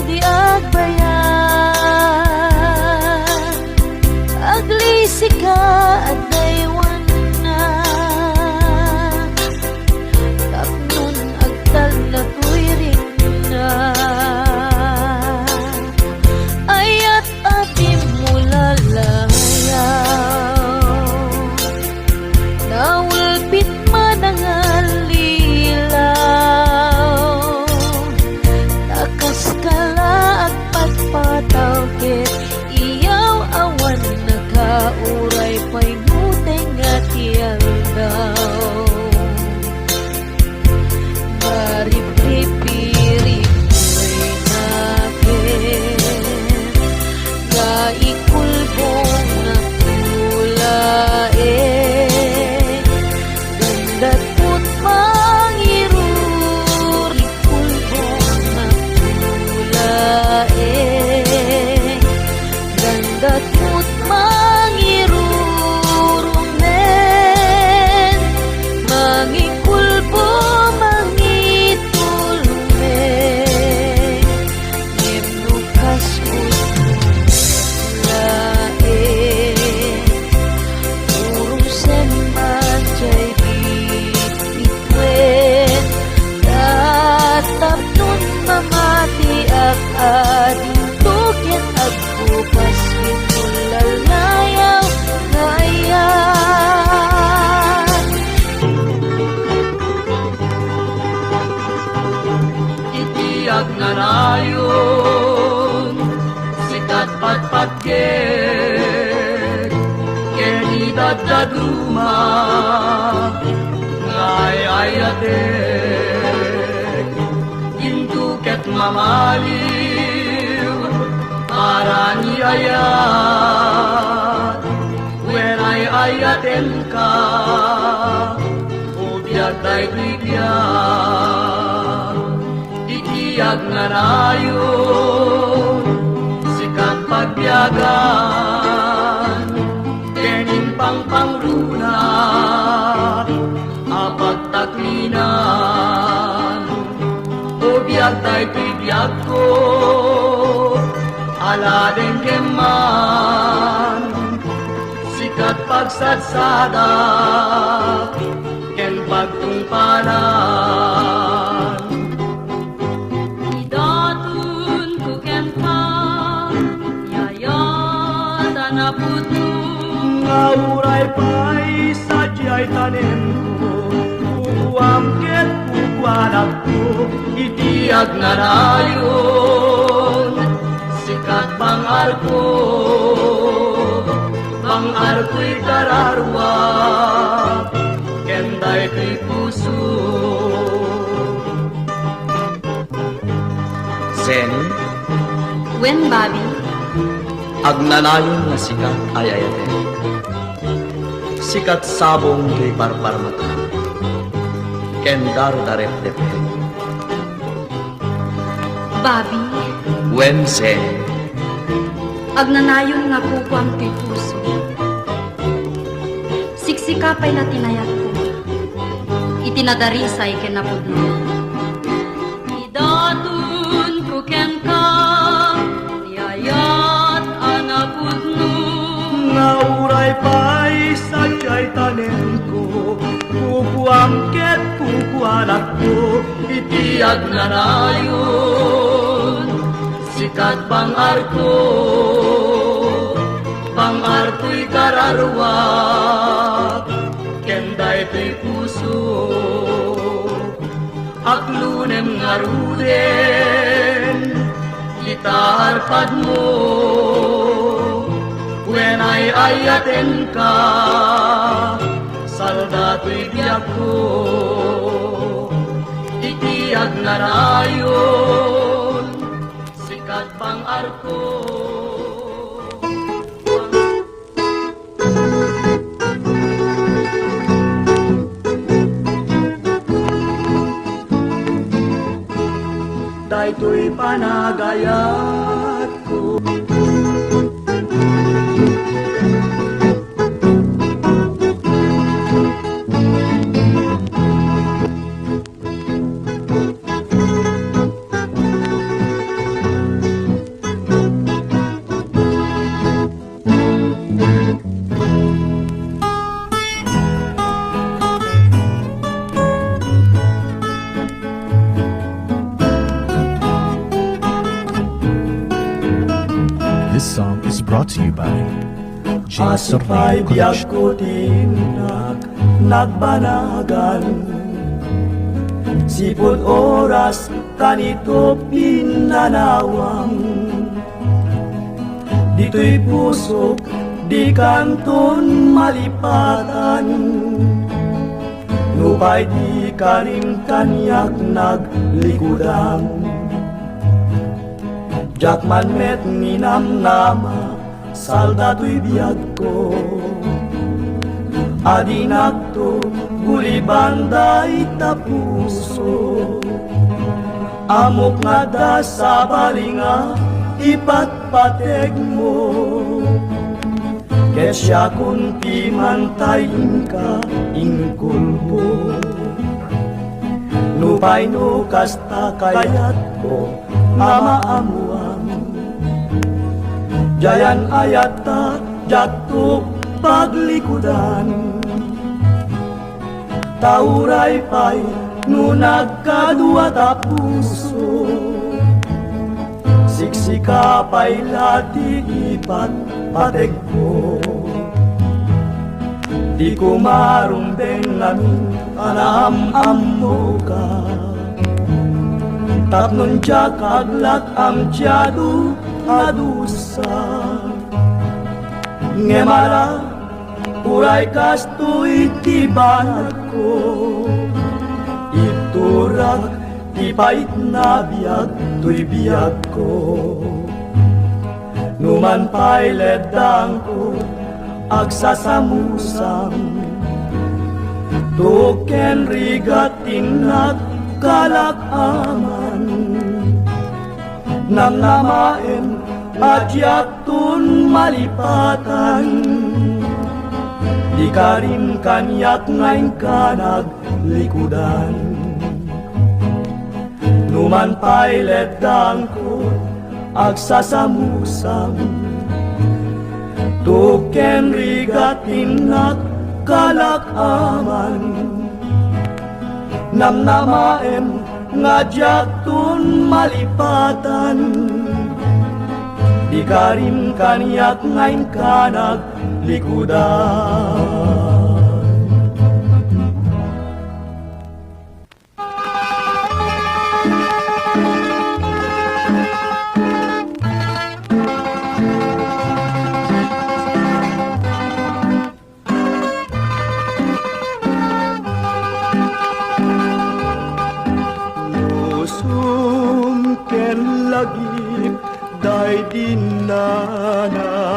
di agbayan, aglisi ka at daywan na, tapnon agtal na tuwiring na, ayat abim mula layaw, nawulpit manangal lilaw, takas kala at pagpataw ket iyaw awan nakauray pa'y nuteng at daw, marip-rip-rip ko'y nakin, nga ikulbong na kulain, ganda't mo't mangirur, ikulbong na kulain, ganda't mo't mangirurong men, mangikulbo mangitulmen, ngimnukas mo't lain, urong semman jay bitbitwen, tatapnon mamati ak ading tukit agbukas bitulalayaw ngayan. Itiyag na nayon, sikat patpatget, kenidad daduma, ngay ayatek, induket mamaliw, para ni ayat, when ay ayaten ka, ubiyag tayo bigyan. Itiyag na nayon, sikat pagbiyagan, kening pangpangrunat, apagtaklinan, ubiyag tayo bigyan ko, aladen keman, sikat pagsadsada, ken pagtungpalan. Idatun ko ken ka, yayatan na puto, Ngauray pa'y sadyay tanem ko, kukuam ket kukuanak ko, itiyag na nayon, sikat bangar ko'y kararwa, kenday ko'y puso. Sen, wen babi, agnanayon nga sikat ay ayate. Sikat sabong kay barbar mata. Kendar darep depe. babi, Wen sen, agnanayon nga kukwam kay puso, siksikapay na tinayat ko, itinadarisay ken napudno. Idatun ko ken ka, yayat anapudno, Ngauray pa'y sadyay tanem ko, kukuam ket kukuanak ko, itiyag na nayon, sikat bangar ko'y kararwa, kenday to'y puso, aklunem nga ruden, itaarpad mo, when ay ayaten ka, salda to'y biyak ko, itiyag na rayon, sikat pang arko. Daytoy panagayat ko. by Jason Asipay Lee biyag Collection. ko tinak nagbanagan. Sipod oras kanito pinanawang. Dito'y pusok di kanton malipatan. Nupay di ka rin kanyak naglikudan. Jakman met ninamnama salda to'y biyag ko. Adinak to guli banday tapuso. Amok nga da sa balinga ipatpateg mo. Ket siya kunti mantayin ka ingkul mo. Nupay no kasta kayat ko mamaamuan. Jayan ayata jatuh paglikudan. Tauray pa'y nunag kadua tapuso. Siksika pa'y lati ipat pateg ko. Di ko marumbeng namin anam-am mo ka. Tapnon siya kaglak am tiyado adusa. Ngemara uray kasto itibanag ko. Iturak ti pait na biyag to'y biyag ko. Numan pa'y ledang ko agsasamusam. Tuken rigating nagkalakaman. Namnamaen at yaktun malipatan. Di ka rin kanyak ngayon ka naglikudan. Numan pa'y ledang ko agsasamusam. Tuken rigatin nagkalakaman. Namnamaen nga jaktun malipatan. Di ka rin kanyak ngayon ka naglikudan.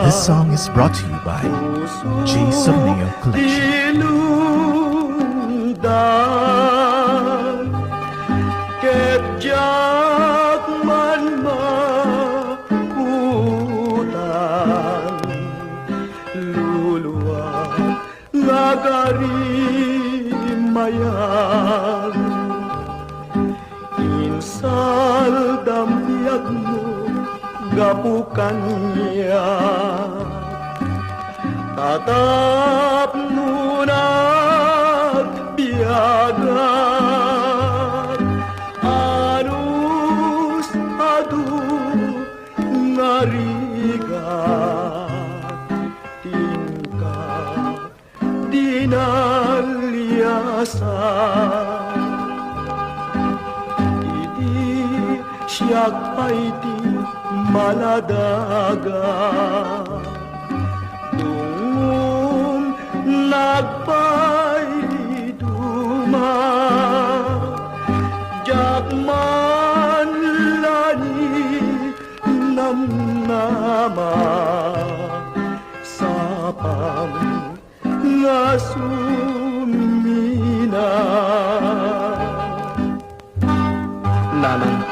This song is brought to you by Jason Lee Collection. Ilundan Ketjak man maputan. Luluwa ngagarimayan. Insal dambiag mo gapukan niya. Tatap nunag biyagan. Anus adu ngarigat. Tingka dinaliasan. Idi siyak paiti maladaga. Tungum nagpaiduma. Jakman lani namnama. Sapam nga sumina. Nanang ko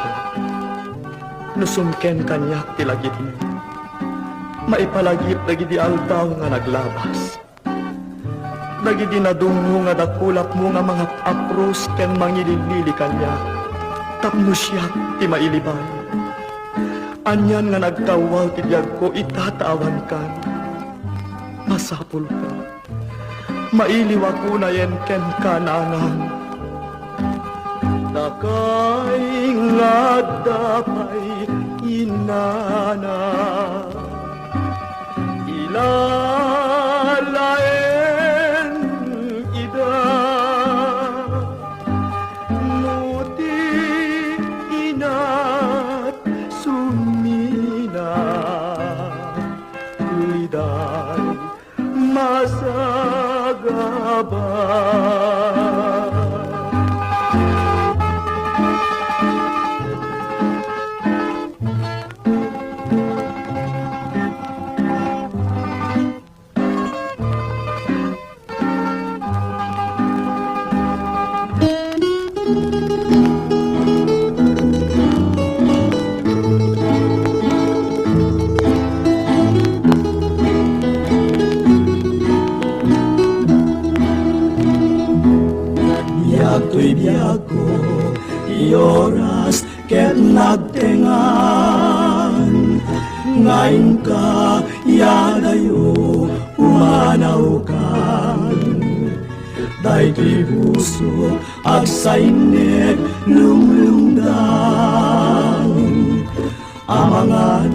nusumken kanyak tilagit mo. Maipalagip dagiti aldaw nga naglabas. Dagiti nadungo nga dakulap mo nga mga apros ken mangililili kanya. Tapno siya ti mailiban. Anyan nga nagkawal ti biyag ko itatawan kan. Masapul ka. Mailiwa ko na yen ken kananang. Nakay nga dapay inana. buhay masagabal. Biyag to'y biyag ko, ioras ket nagtengan. Ngayon ka, yadayo, umanaw kan. Dahil puso, agsainek, lumlungdan. Amangan,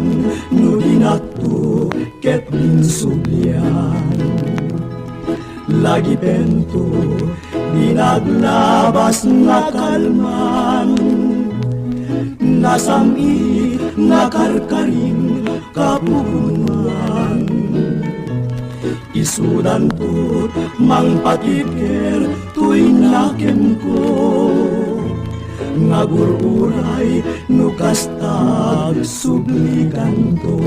nudinatu, ket ninsublian. Lagi pento, dinaglabas nga kalman. Nasami nga karkaring kapunuan. Isudan to mang patiker tuy nakem ko. Ngagururay nukastag sublikan to.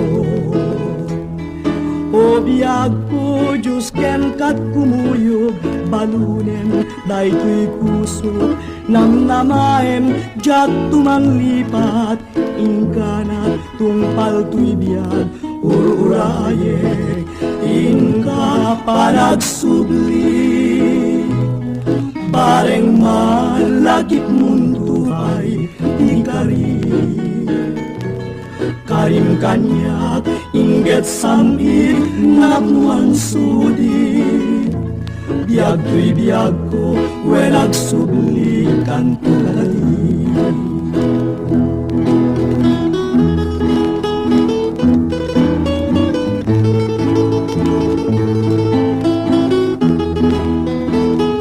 O biyag ko, Diyos ken kat kumuyog, balunem, dahi to'y puso, namnamaem, diyak tumanglipat, ingkana, tungpal to'y biyag, ururayek, ingka panagsubli. Bareng malagip mundo ay ikari. Karim kanyak inget sambil namuan sudi. Biag to'y biag ko welag sublikan tulali.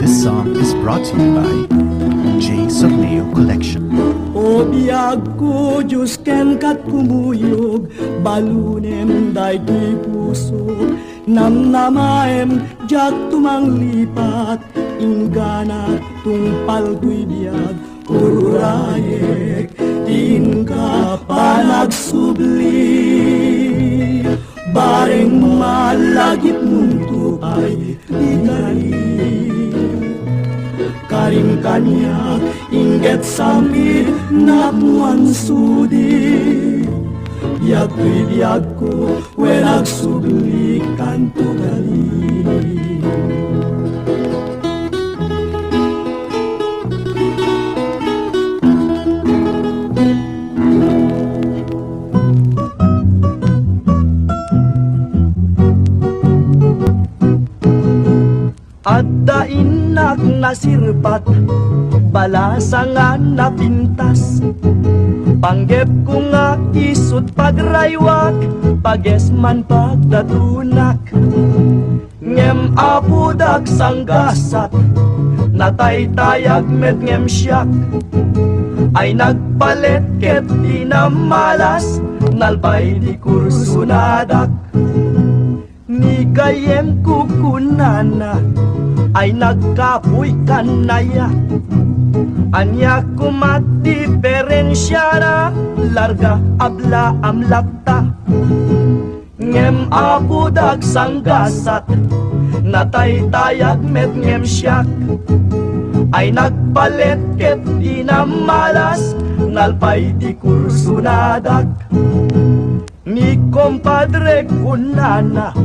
This song is brought to you by J. Sorneo Collection. O biyag ko, Diyos ken kat kumuyog, balunem dahi to'y puso, namnamaem, diyak tumanglipat, ingana, tungpal to'y biyag, ururayek, ingka panagsubli. Bareng malagip mundo ay ikari. Karim kanyak inget sambil namuan sudi. Biag to'y biag ko welag sublikan tulali. Adda inak nasirpat, balasangan na pintas. Panggep ko nga isut pagraywak, pagesman pagdatunak. Ngem apudak sanggasat, nataytayag met ngem siyak. Ay nagpalet ket di na malas, nalpay di kursunadak. Ni kayem kukunana, ay nagkapoy kanaya. Anya kumat diferensya na, larga abla amlakta. Ngem apudag sanggasat, nataytayag met ngem siyak. Ay nagpalet ket di na malas, nalpay di kursunadak. Ni kompadre kunana,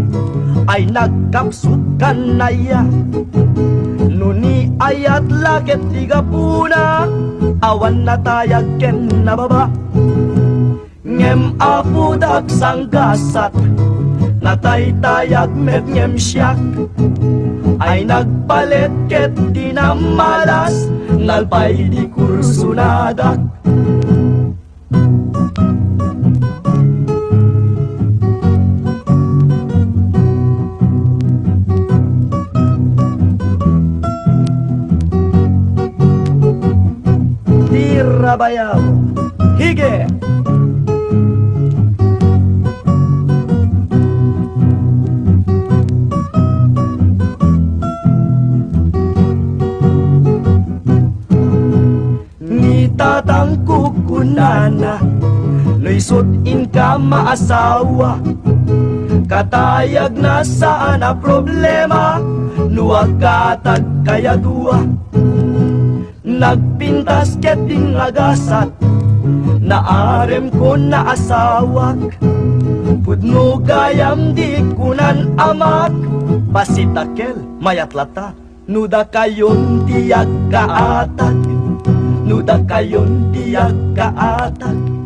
ay nagkapsut kanaya. Nuni ayat laket tiga puna, awan na tayag ken nababa. Ngem apudak sanggasat, nataytayag met ngem siyak. Ay nagpalet ket di na malas, nalpay di kursunadak. Tirabayaw, hige! nana Luisot in ka maasawa Katayag na saan na problema Nuwagatag kaya dua Nagpintas keting agasat Naarem ko na asawak Pudno gayam di kunan amak Pasitakel mayatlata Nuda kayon diag kaatag Nuda kayon diag kaatag